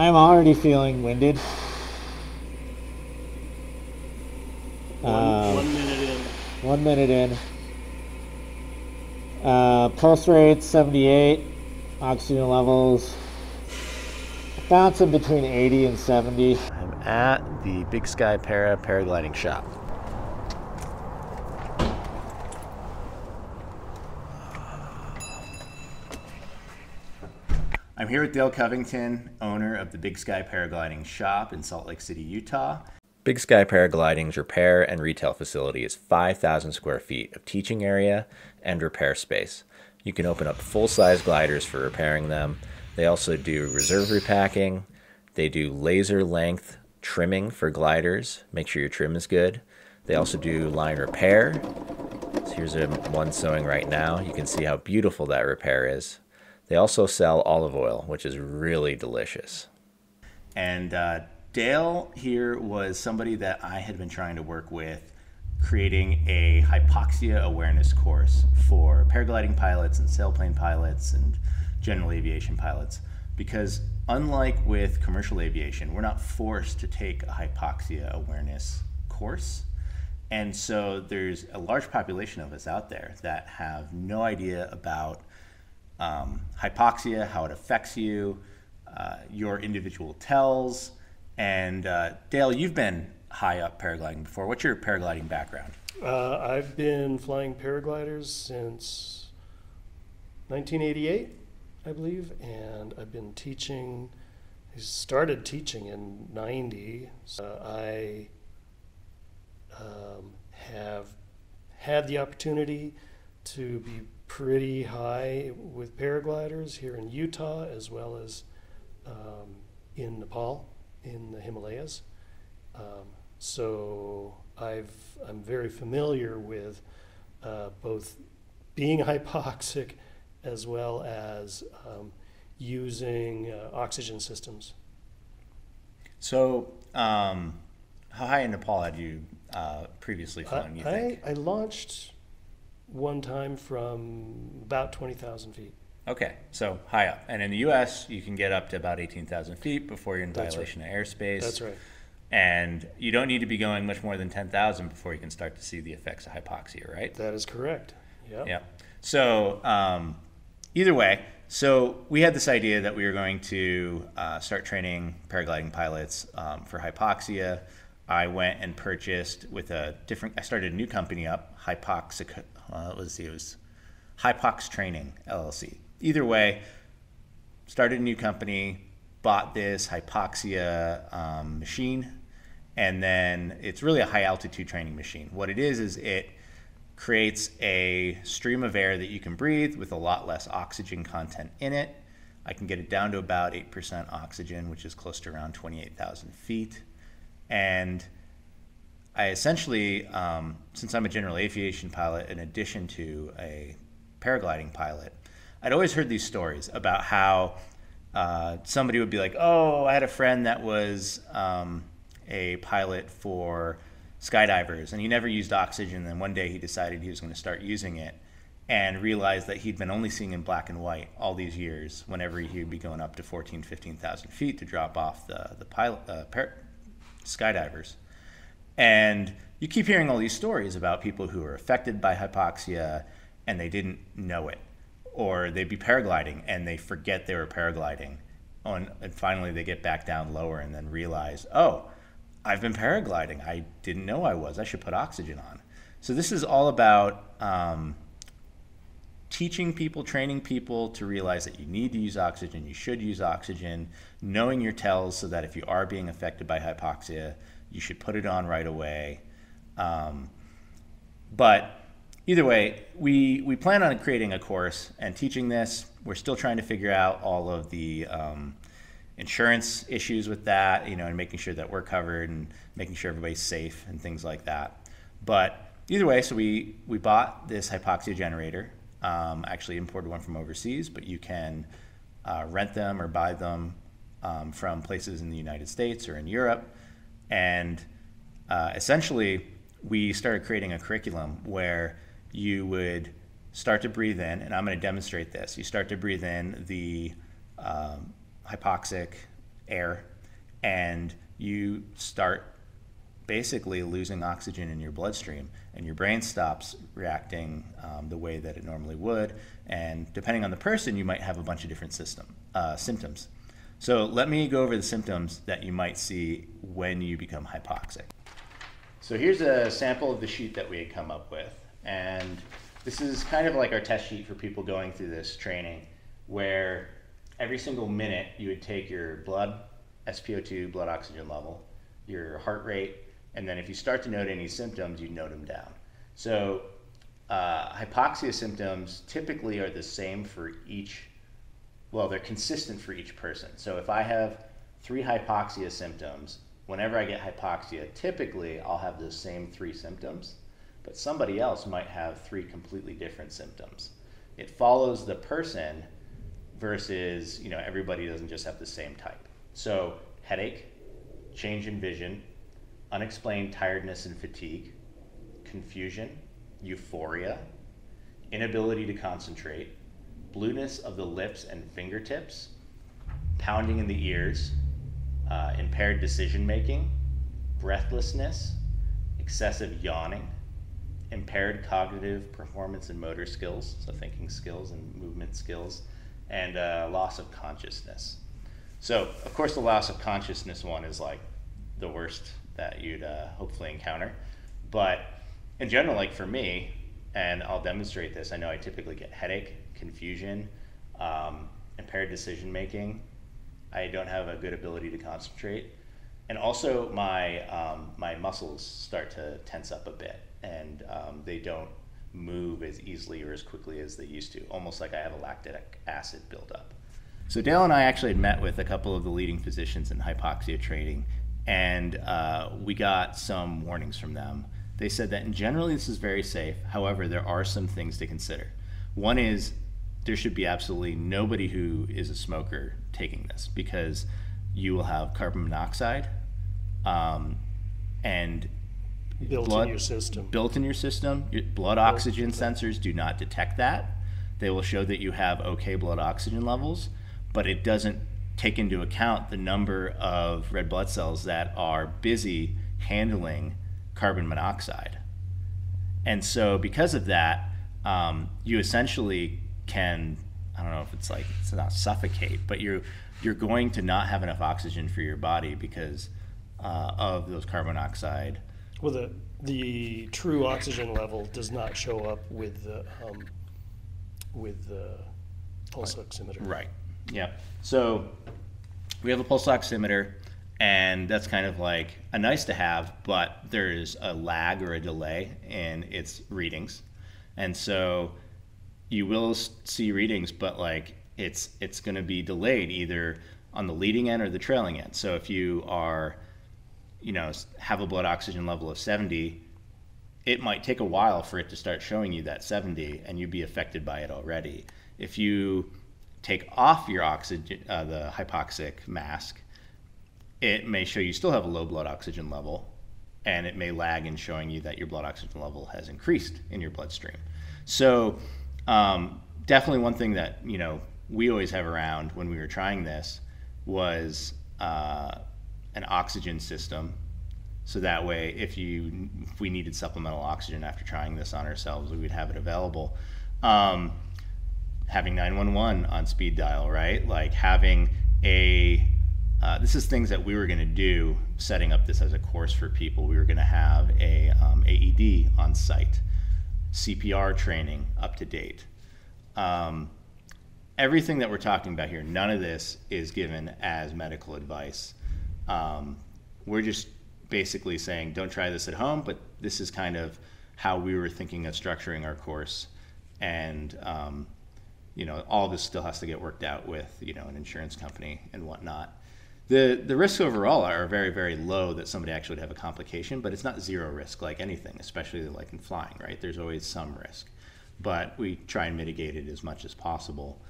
I'm already feeling winded. 1 minute in. 1 minute in. Pulse rate 78. Oxygen levels bouncing between 80 and 70. I'm at the Big Sky paragliding shop. I'm here with Dale Covington, owner of the Big Sky Paragliding Shop in Salt Lake City, Utah. Big Sky Paragliding's repair and retail facility is 5,000 square feet of teaching area and repair space. You can open up full-size gliders for repairing them. They also do reserve repacking. They do laser length trimming for gliders. Make sure your trim is good. They also do line repair. So here's one sewing right now. You can see how beautiful that repair is. They also sell olive oil, which is really delicious. And Dale here was somebody that I had been trying to work with, creating a hypoxia awareness course for paragliding pilots and sailplane pilots and general aviation pilots. Because unlike with commercial aviation, we're not forced to take a hypoxia awareness course. And so there's a large population of us out there that have no idea about hypoxia, how it affects you, your individual tells. And Dale, you've been high up paragliding before. What's your paragliding background? I've been flying paragliders since 1988, I believe, and I've been teaching. I started teaching in '90. I have had the opportunity to be pretty high with paragliders here in Utah, as well as in Nepal, in the Himalayas. So I'm very familiar with both being hypoxic as well as using oxygen systems. So how high in Nepal had you previously flown, you think? I launched one time from about 20,000 feet. Okay, so high up. And in the U.S., you can get up to about 18,000 feet before you're in That's violation right. of airspace. That's right. And you don't need to be going much more than 10,000 before you can start to see the effects of hypoxia, right? That is correct. Yep. Yeah. So either way, so we had this idea that we were going to start training paragliding pilots for hypoxia. I went and purchased with I started a new company up, Hypoxic, let's see, it was Hypox Training, LLC. Either way, started a new company, bought this hypoxia machine, and then it's really a high altitude training machine. What it is it creates a stream of air that you can breathe with a lot less oxygen content in it. I can get it down to about 8% oxygen, which is close to around 28,000 feet. And I essentially, since I'm a general aviation pilot, in addition to a paragliding pilot, I'd always heard these stories about how somebody would be like, oh, I had a friend that was a pilot for skydivers, and he never used oxygen. And one day he decided he was going to start using it and realized that he'd been only seeing in black and white all these years whenever he would be going up to 14,000, 15,000 feet to drop off the skydivers. And you keep hearing all these stories about people who are affected by hypoxia and they didn't know it, or they'd be paragliding and they forget they were paragliding, and finally they get back down lower and then realize, oh, I've been paragliding, I didn't know I was, I should put oxygen on. So this is all about teaching people, training people to realize that you need to use oxygen, you should use oxygen, knowing your tells so that if you are being affected by hypoxia, you should put it on right away. But either way, we plan on creating a course and teaching this. We're still trying to figure out all of the insurance issues with that, and making sure that we're covered and making sure everybody's safe and things like that. But either way, so we bought this hypoxia generator. Actually imported one from overseas, but you can rent them or buy them from places in the United States or in Europe. And essentially, we started creating a curriculum where you would start to breathe in, and I'm going to demonstrate this. You start to breathe in the hypoxic air, and you start basically losing oxygen in your bloodstream, and your brain stops reacting the way that it normally would. And depending on the person, you might have a bunch of different symptoms. So let me go over the symptoms that you might see when you become hypoxic. So here's a sample of the sheet that we had come up with. And this is kind of like our test sheet for people going through this training, where every single minute you would take your blood, SpO2, blood oxygen level, your heart rate, and then if you start to note any symptoms, you note them down. So hypoxia symptoms typically are the same for each, well, they're consistent for each person. So if I have 3 hypoxia symptoms, whenever I get hypoxia, typically I'll have those same 3 symptoms, but somebody else might have 3 completely different symptoms. It follows the person versus, everybody doesn't just have the same type. So headache, change in vision, unexplained tiredness and fatigue, confusion, euphoria, inability to concentrate, blueness of the lips and fingertips, pounding in the ears, impaired decision making, breathlessness, excessive yawning, impaired cognitive performance and motor skills, so thinking skills and movement skills, and loss of consciousness. So, of course, the loss of consciousness one is like the worst that you'd hopefully encounter. But in general, like for me, and I'll demonstrate this, I know I typically get headache, confusion, impaired decision making. I don't have a good ability to concentrate. And also my muscles start to tense up a bit, and they don't move as easily or as quickly as they used to, almost like I have a lactic acid buildup. So Dale and I actually had met with a couple of the leading physicians in hypoxia training, and we got some warnings from them. They said that in general this is very safe. However, there are some things to consider. One is there should be absolutely nobody who is a smoker taking this, because you will have carbon monoxide and built in your system. Built in your system. Your blood oxygen sensors do not detect that. They will show that you have okay blood oxygen levels, but it doesn't take into account the number of red blood cells that are busy handling carbon monoxide. And so because of that, you essentially can, I don't know if it's not suffocate, but you're going to not have enough oxygen for your body because of those carbon monoxide. Well, the true oxygen level does not show up with the pulse oximeter. Right. Yeah. So we have a pulse oximeter, and that's kind of like a nice to have, but there's a lag or a delay in its readings. And so you will see readings, but like it's going to be delayed either on the leading end or the trailing end. So if you are, have a blood oxygen level of 70, it might take a while for it to start showing you that 70, and you'd be affected by it already. If you take off your oxygen, the hypoxic mask, it may show you still have a low blood oxygen level, and it may lag in showing you that your blood oxygen level has increased in your bloodstream. So definitely one thing that we always have around when we were trying this was an oxygen system. So that way, if we needed supplemental oxygen after trying this on ourselves, we would have it available. Having 911 on speed dial, right? Like having this is things that we were going to do, setting up this as a course for people. We were going to have a AED on site, CPR training up to date. Everything that we're talking about here, none of this is given as medical advice. We're just basically saying don't try this at home, but this is kind of how we were thinking of structuring our course. And all this still has to get worked out with an insurance company and whatnot. The risks overall are very, very low that somebody actually would have a complication, but it's not zero risk like anything, especially like in flying, right? There's always some risk, but we try and mitigate it as much as possible.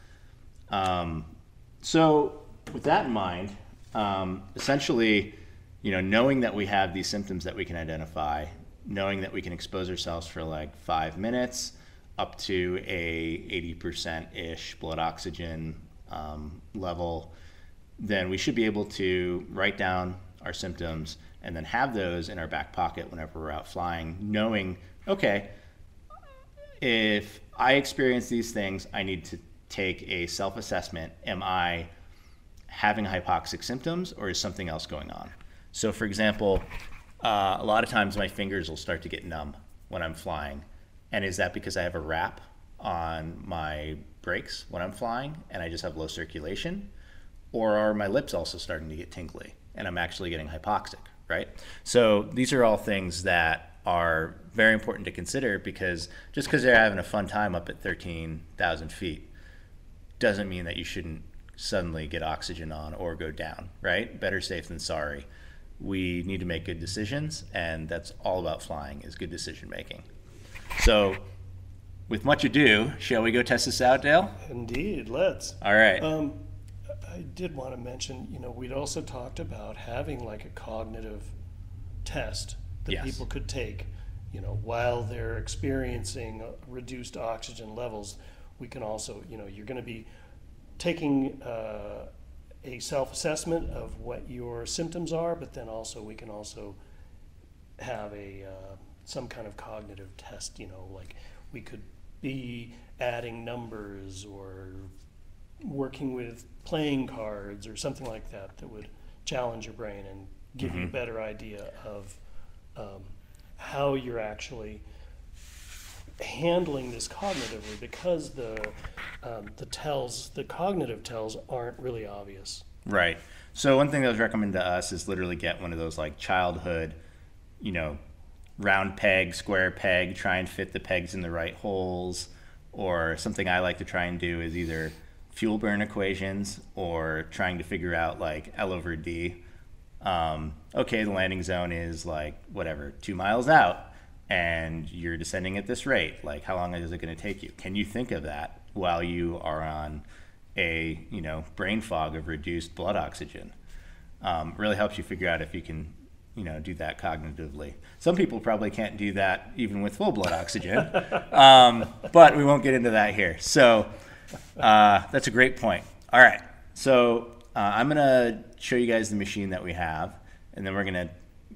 So with that in mind, essentially, knowing that we have these symptoms that we can identify, knowing that we can expose ourselves for like 5 minutes up to a 80%-ish blood oxygen level, then we should be able to write down our symptoms and then have those in our back pocket whenever we're out flying, knowing, okay, if I experience these things, I need to take a self-assessment. Am I having hypoxic symptoms, or is something else going on? So for example, a lot of times my fingers will start to get numb when I'm flying. And is that because I have a wrap on my brakes when I'm flying and I just have low circulation? Or are my lips also starting to get tingly and I'm actually getting hypoxic, right? So these are all things that are very important to consider, because just because they're having a fun time up at 13,000 feet doesn't mean that you shouldn't suddenly get oxygen on or go down, right? Better safe than sorry. We need to make good decisions, and that's all about flying, is good decision making. So with much ado, shall we go test this out, Dale? Indeed, let's. All right. I did want to mention, we'd also talked about having like a cognitive test that Yes. people could take, while they're experiencing reduced oxygen levels. We can also, you're going to be taking a self-assessment of what your symptoms are, but then also we can also have some kind of cognitive test, like we could be adding numbers or working with playing cards or something like that that would challenge your brain and give you a better idea of how you're actually handling this cognitively, because the cognitive tells aren't really obvious. Right. So one thing that was recommended to us is literally get one of those like childhood, round peg, square peg, try and fit the pegs in the right holes. Or something I like to try and do is either fuel burn equations or trying to figure out like L over D. Okay, the landing zone is like whatever, 2 miles out, and you're descending at this rate. Like, how long is it going to take you? Can you think of that while you are on a brain fog of reduced blood oxygen? Really helps you figure out if you can do that cognitively. Some people probably can't do that even with full blood oxygen, but we won't get into that here. So that's a great point. All right, so I'm going to show you guys the machine that we have, and then we're going to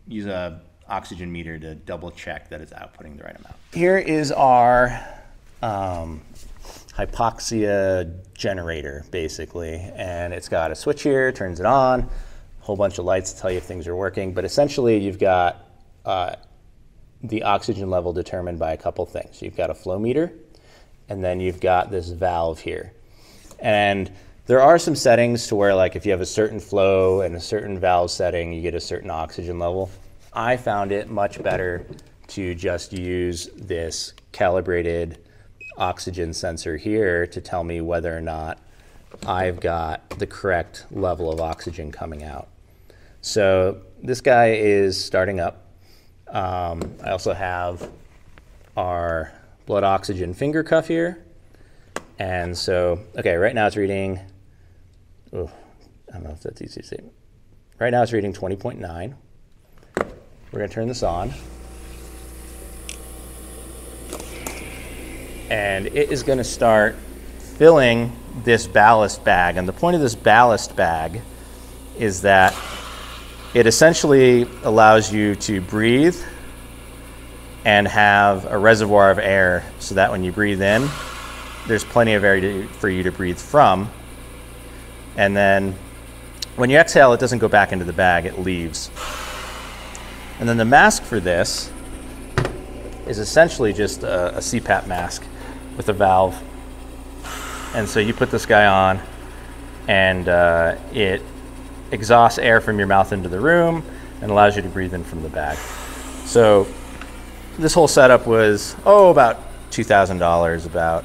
use a oxygen meter to double check that it's outputting the right amount. Here is our hypoxia generator, basically, and it's got a switch here, turns it on, a whole bunch of lights to tell you if things are working, but essentially you've got the oxygen level determined by a couple things. You've got a flow meter, and then you've got this valve here. And there are some settings to where, like, if you have a certain flow and a certain valve setting, you get a certain oxygen level. I found it much better to just use this calibrated oxygen sensor here to tell me whether or not I've got the correct level of oxygen coming out. So this guy is starting up. I also have our blood oxygen finger cuff here. And so, okay, right now it's reading, I don't know if that's easy to see. Right now it's reading 20.9. We're going to turn this on. And it is going to start filling this ballast bag. And the point of this ballast bag is that it essentially allows you to breathe and have a reservoir of air so that when you breathe in, there's plenty of air for you to breathe from. And then when you exhale, it doesn't go back into the bag, it leaves. And then the mask for this is essentially just a CPAP mask with a valve. And so you put this guy on, and it exhausts air from your mouth into the room and allows you to breathe in from the bag. So this whole setup was, about $2,000 about.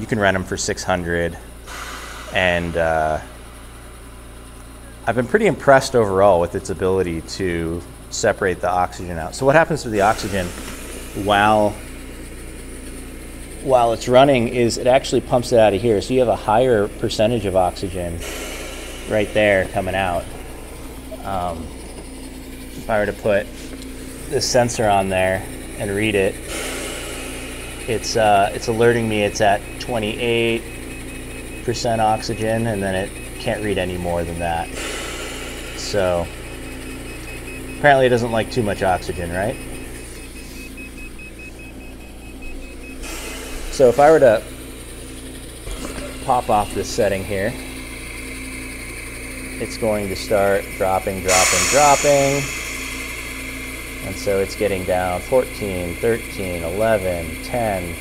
You can rent them for $600. And I've been pretty impressed overall with its ability to separate the oxygen out. So what happens to the oxygen while it's running is it actually pumps it out of here. So you have a higher percentage of oxygen right there coming out. If I were to put this sensor on there and read it, it's alerting me it's at 28% oxygen, and then it can't read any more than that. So apparently it doesn't like too much oxygen, right? So if I were to pop off this setting here, it's going to start dropping. And so it's getting down 14, 13, 11, 10,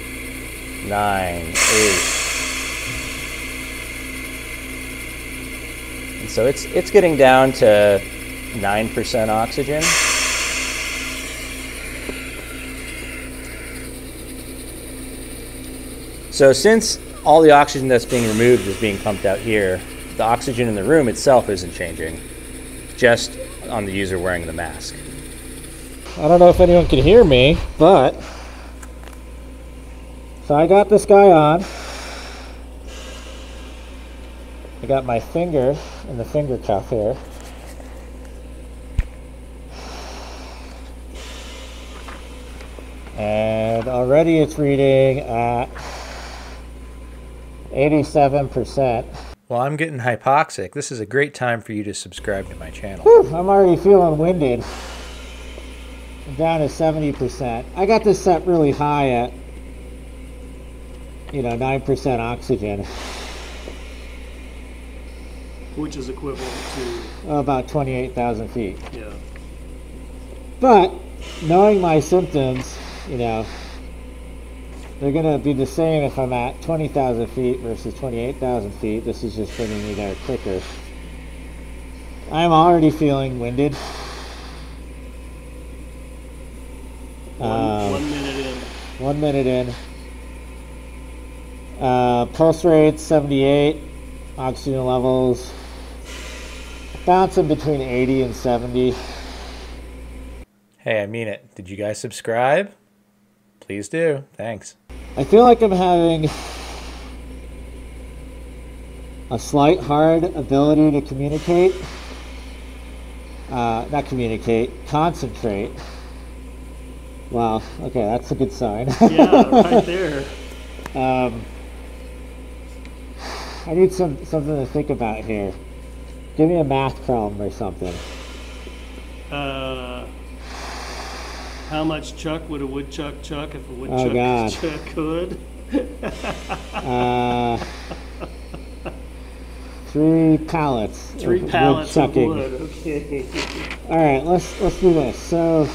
9, 8. And so it's getting down to 9% oxygen. So since all the oxygen that's being removed is being pumped out here, the oxygen in the room itself isn't changing, just on the user wearing the mask. I don't know if anyone can hear me, but so I got this guy on. I got my finger in the finger cuff here. And already it's reading at 87%. Well, I'm getting hypoxic. This is a great time for you to subscribe to my channel. Whew, I'm already feeling winded. I'm down to 70%. I got this set really high at, 9% oxygen. Which is equivalent to About 28,000 feet. yeah. But knowing my symptoms, they're going to be the same if I'm at 20,000 feet versus 28,000 feet. This is just bringing me there quicker. I'm already feeling winded. 1 minute in. 1 minute in. Pulse rate 78. Oxygen levels bouncing between 80 and 70. Hey, I mean it. Did you guys subscribe? Please do. Thanks. I feel like I'm having a slight hard ability to communicate. Not communicate, concentrate. Wow, okay, that's a good sign. Yeah, right there. I need something to think about here. Give me a math problem or something. How much chuck would a woodchuck chuck if a woodchuck chuck could? 3 pallets. 3 pallets of wood. Okay. All right, let's do this. So,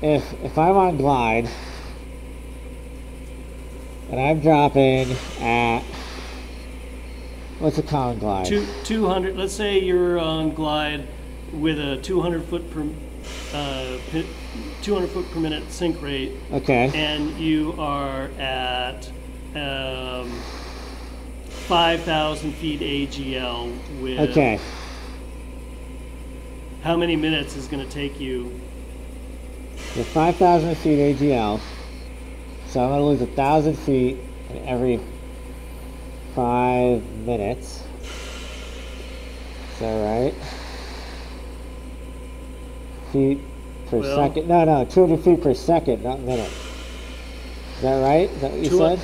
if I'm on glide and I'm dropping at what's a common glide? 200. Let's say you're on glide with a 200 foot per 200 foot per minute sink rate. Okay. And you are at 5,000 feet AGL with. Okay. How many minutes is going to take you? With 5,000 feet AGL, so I'm going to lose 1,000 feet in every 5 minutes. Is that right? Feet per second. No, 200 feet per second, not minute. Is that right? Is that what you said?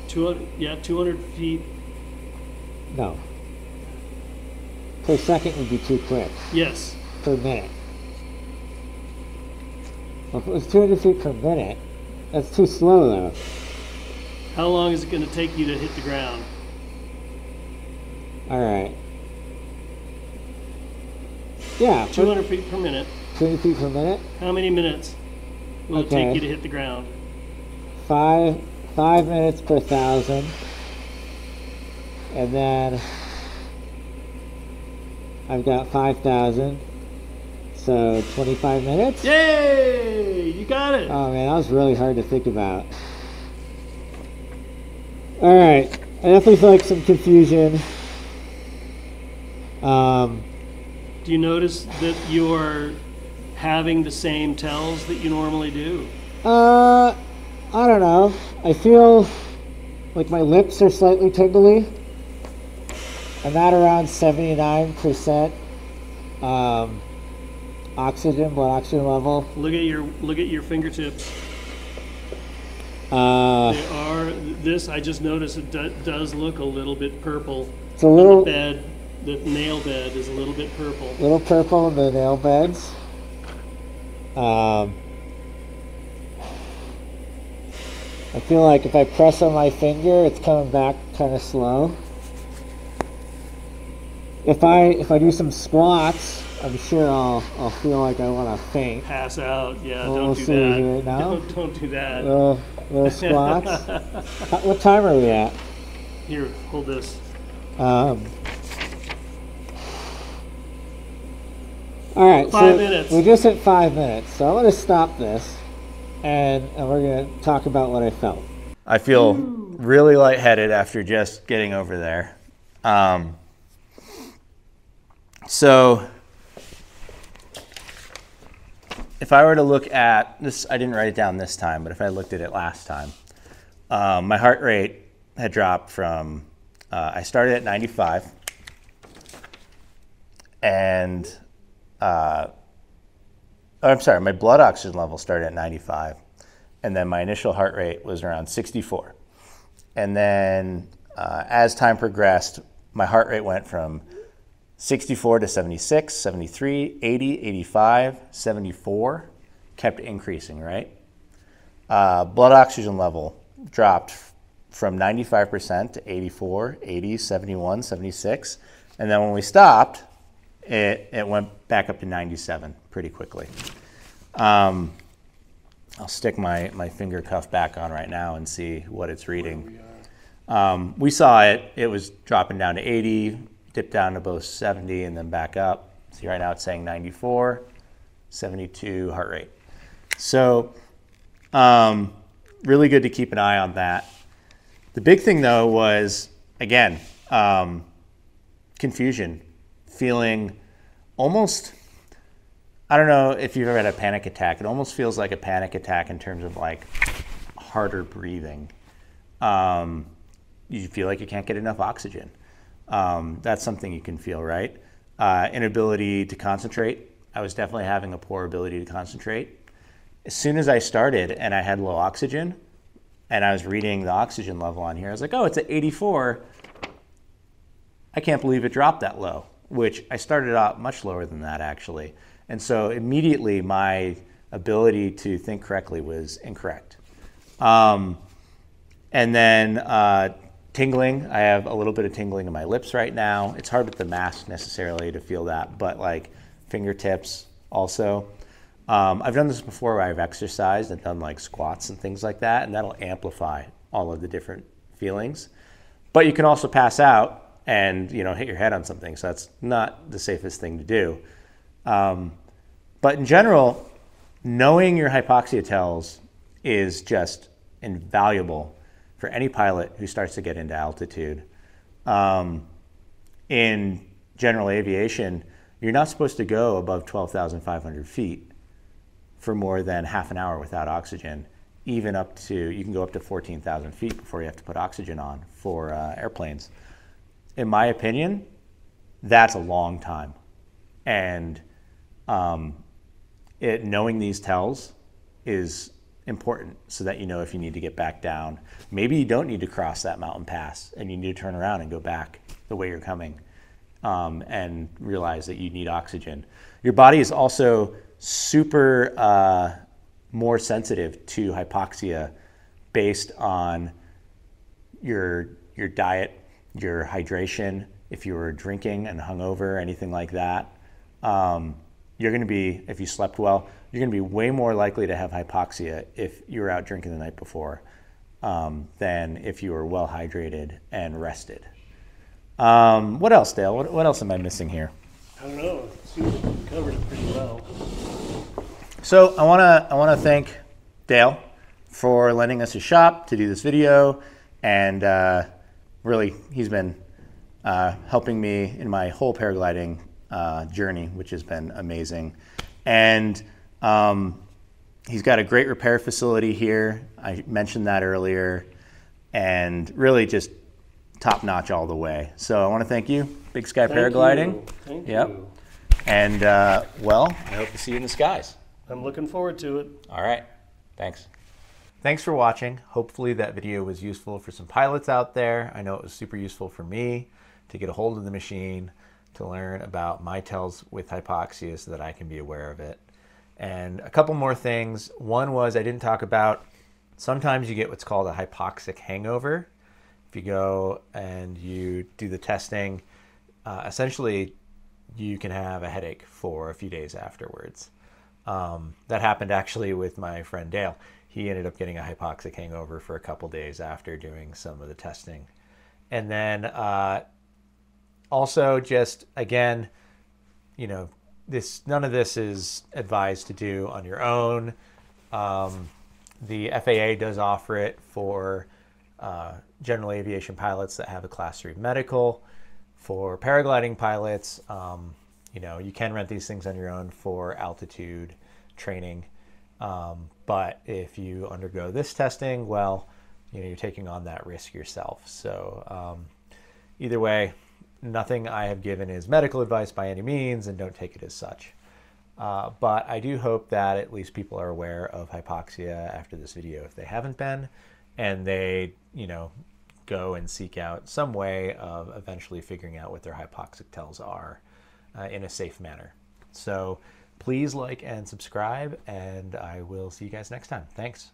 200 feet. No. Per second would be too quick. Yes. Per minute. Well, if it was 200 feet per minute, that's too slow though. How long is it going to take you to hit the ground? All right. Yeah. 200 feet per minute. 200 feet per minute? How many minutes will it take you to hit the ground? 5 minutes per 1,000. And then I've got 5,000. So 25 minutes? Yay! You got it! Oh man, that was really hard to think about. Alright, I definitely feel like some confusion. Do you notice that you're having the same tells that you normally do? I don't know. I feel like my lips are slightly tingly. I'm at around 79% oxygen, blood oxygen level. Look at your fingertips. I They are this. I just noticed it does look a little bit purple. It's a little bed. The nail bed is a little bit purple. Little purple in the nail beds. I feel like if I press on my finger, it's coming back kind of slow. If I do some squats, I'm sure I'll feel like I want to faint. Pass out. Yeah, We'll don't do see that. here now. Don't do that. Little squats. What time are we at? Here, hold this. All right, 5 minutes. We just hit 5 minutes, so I'm going to stop this, and we're going to talk about what I felt. I feel really lightheaded after just getting over there. So if I were to look at this, I didn't write it down this time, but if I looked at it last time, my heart rate had dropped from, I started at 95, and I'm sorry, my blood oxygen level started at 95, and then my initial heart rate was around 64. And then as time progressed, my heart rate went from 64 to 76, 73, 80, 85, 74, kept increasing, right? Blood oxygen level dropped from 95% to 84, 80, 71, 76. And then when we stopped, it went back up to 97 pretty quickly. I'll stick my finger cuff back on right now and see what it's reading. We saw it was dropping down to 80, dipped down to both 70 and then back up. See, right now it's saying 94, 72 heart rate. So really good to keep an eye on that. The big thing though was, again, confusion, feeling almost, I don't know if you've ever had a panic attack. It almost feels like a panic attack in terms of like harder breathing. You feel like you can't get enough oxygen. That's something you can feel, right? Inability to concentrate. I was definitely having a poor ability to concentrate. As soon as I started and I had low oxygen and I was reading the oxygen level on here, I was like, oh, it's at 84. I can't believe it dropped that low, which I started out much lower than that actually. And so immediately my ability to think correctly was incorrect. And then tingling, I have a little bit of tingling in my lips right now. It's hard with the mask necessarily to feel that, but like fingertips also. I've done this before where I've exercised and done like squats and things like that, and that'll amplify all of the different feelings. But you can also pass out and hit your head on something, so that's not the safest thing to do. But in general, knowing your hypoxia tells is just invaluable for any pilot who starts to get into altitude. In general aviation, you're not supposed to go above 12,500 feet for more than half an hour without oxygen, even up to, you can go up to 14,000 feet before you have to put oxygen on for airplanes. In my opinion, that's a long time. And knowing these tells is important so that you know if you need to get back down. Maybe you don't need to cross that mountain pass and you need to turn around and go back the way you're coming and realize that you need oxygen. Your body is also super more sensitive to hypoxia based on your diet, your hydration. If you were drinking and hungover, anything like that, you're going to be, if you slept well, you're going to be way more likely to have hypoxia if you were out drinking the night before than if you were well hydrated and rested. What else, Dale? What else am I missing here? I don't know. It seems like we covered it pretty well. So I want to thank Dale for lending us his shop to do this video, and really he's been helping me in my whole paragliding journey, which has been amazing. And he's got a great repair facility here. I mentioned that earlier, and really just top notch all the way. So I want to thank you, Big Sky Paragliding. Thank Yep. you. And well, I hope to see you in the skies. I'm looking forward to it. All right. Thanks. Thanks for watching. Hopefully that video was useful for some pilots out there. I know it was super useful for me. to get a hold of the machine, to learn about my tells with hypoxia so that I can be aware of it. And a couple more things. One was I didn't talk about, sometimes you get what's called a hypoxic hangover. If you go and you do the testing, essentially you can have a headache for a few days afterwards. That happened actually with my friend Dale. He ended up getting a hypoxic hangover for a couple days after doing some of the testing. And then also just, again, you know, none of this is advised to do on your own. The FAA does offer it for general aviation pilots that have a Class 3 medical. For paragliding pilots, you know, you can rent these things on your own for altitude training. But if you undergo this testing, well, you know, you're taking on that risk yourself. So either way, nothing I have given is medical advice by any means, and don't take it as such. But I do hope that at least people are aware of hypoxia after this video if they haven't been, and they, you know, go and seek out some way of eventually figuring out what their hypoxic tells are in a safe manner. So please like and subscribe, and I will see you guys next time. Thanks.